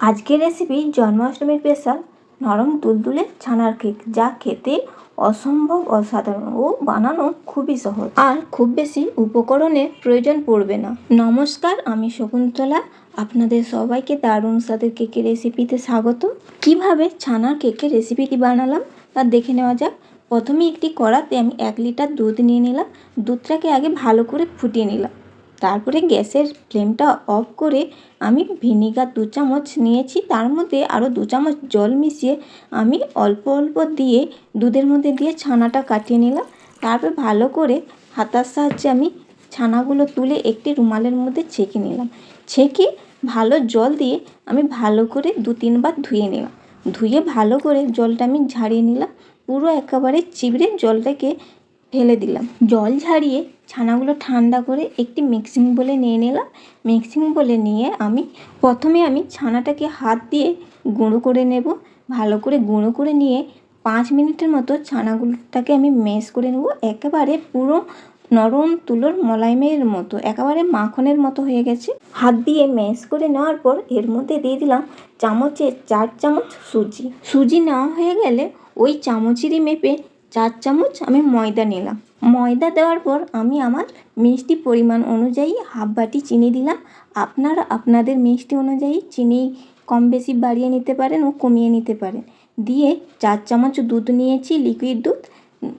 আজকের রেসিপি জন্মাষ্টমীর স্পেশাল নরম তুলতুলে ছানার কেক, যা খেতে অসম্ভব অসাধারণ ও বানানো খুবই সহজ আর খুব বেশি উপকরণের প্রয়োজন পড়বে না। নমস্কার, আমি শকুন্তলা। আপনাদের সবাইকে দারুণ স্বাদের কেকের রেসিপিতে স্বাগত। কিভাবে ছানার কেকের রেসিপিটি বানালাম তা দেখে নেওয়া যাক। প্রথমে একটি কড়াতে আমি 1 লিটার দুধ নিয়ে নিলাম। দুধটাকে আগে ভালো করে ফুটিয়ে নিলাম। তারপরে গ্যাসের ফ্লেমটা অফ করে আমি ভিনিগার 2 চামচ নিয়েছি। তার মধ্যে আরও 2 চামচ জল মিশিয়ে আমি অল্প অল্প দিয়ে দুধের মধ্যে দিয়ে ছানাটা কাটিয়ে নিলাম। তারপর ভালো করে হাতার সাহায্যে আমি ছানাগুলো তুলে একটি রুমালের মধ্যে ছেঁকে নিলাম। ছেঁকে ভালো জল দিয়ে আমি ভালো করে 2-3 বার ধুয়ে নিলাম। ধুয়ে ভালো করে জলটা আমি ঝাড়িয়ে নিলাম। পুরো একেবারে চিবড়ে জলটাকে ফেলে দিলাম। জল ঝাড়িয়ে ছানাগুলো ঠান্ডা করে একটি মিক্সিং বোলে নিয়ে নিলাম। মিক্সিং বোলে নিয়ে প্রথমে আমি ছানাটাকে হাত দিয়ে গুঁড়ো করে নেব। ভালো করে গুঁড়ো করে নিয়ে 5 মিনিটের মতো ছানাগুলোটাকে আমি ম্যাশ করে নেব। একেবারে পুরো নরম তুলোর মোলায়েমের মতো, একেবারে মাখনের মতো হয়ে গেছে। হাত দিয়ে ম্যাশ করে নেওয়ার পর এর মধ্যে দিয়ে দিলাম চামচে 4 চামচ সুজি। সুজি নেওয়া হয়ে গেলে ওই চামচেরই মেপে 4 চামচ আমি ময়দা নিলাম। ময়দা দেওয়ার পর আমি আমার মিষ্টি পরিমাণ অনুযায়ী হাফ বাটি চিনি দিলাম। আপনারা আপনাদের মিষ্টি অনুযায়ী চিনি কম বেশি বাড়িয়ে নিতে পারেন ও কমিয়ে নিতে পারেন। দিয়ে 4 চামচ দুধ নিয়েছি, লিকুইড দুধ।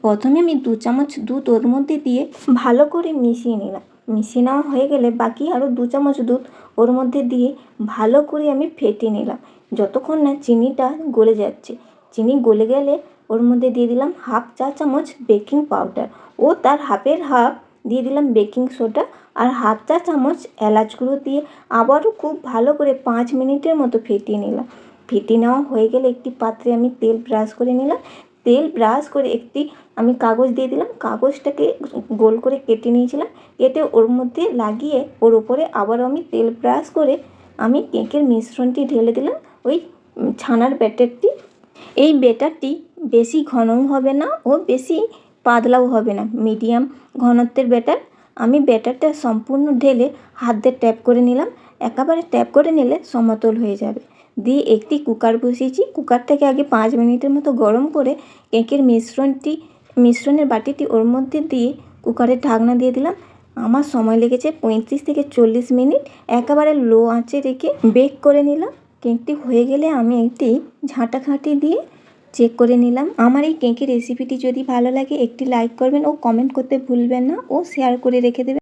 প্রথমে আমি 2 চামচ দুধ ওর মধ্যে দিয়ে ভালো করে মিশিয়ে নিলাম। মিশিয়ে নেওয়া হয়ে গেলে বাকি আরও 2 চামচ দুধ ওর মধ্যে দিয়ে ভালো করে আমি ফেটে নিলাম, যতক্ষণ না চিনিটা গলে যাচ্ছে। চিনি গলে গেলে ওর মধ্যে দিয়ে দিলাম হাফ চা চামচ বেকিং পাউডার ও তার হাফের হাফ দিয়ে দিলাম বেকিং সোডা আর হাফ চা চামচ এলাচ গুঁড়ো দিয়ে আবারও খুব ভালো করে 5 মিনিটের মতো ফেটিয়ে নিলাম। ফেটিয়ে নেওয়া হয়ে গেলে একটি পাত্রে আমি তেল ব্রাশ করে নিলাম। তেল ব্রাশ করে একটি আমি কাগজ দিয়ে দিলাম। কাগজটাকে গোল করে কেটে নিয়েছিলাম। কেটে ওর মধ্যে লাগিয়ে ওর উপরে আবারও আমি তেল ব্রাশ করে আমি কেকের মিশ্রণটি ঢেলে দিলাম, ওই ছানার ব্যাটারটি। এই ব্যাটারটি বেশি ঘনও হবে না ও বেশি পাতলাও হবে না, মিডিয়াম ঘনত্বের ব্যাটার। আমি ব্যাটারটা সম্পূর্ণ ঢেলে হাত দিয়ে ট্যাপ করে নিলাম। একেবারে ট্যাপ করে নিলে সমতল হয়ে যাবে। দিয়ে একটি কুকার বসিয়েছি। কুকারটাকে আগে 5 মিনিটের মতো গরম করে কেকের মিশ্রণের বাটিটি ওর মধ্যে দিয়ে কুকারের ঢাকনা দিয়ে দিলাম। আমার সময় লেগেছে 35 থেকে 40 মিনিট। একেবারে লো আঁচে রেখে বেক করে নিলাম। কেকটি হয়ে গেলে আমি একটি ঝাঁটাঘাঁটি দিয়ে চেক করে নিলাম। আমার এই কেকের রেসিপিটি যদি ভালো লাগে একটি লাইক করবেন ও কমেন্ট করতে ভুলবেন না ও শেয়ার করে রেখে দেবেন।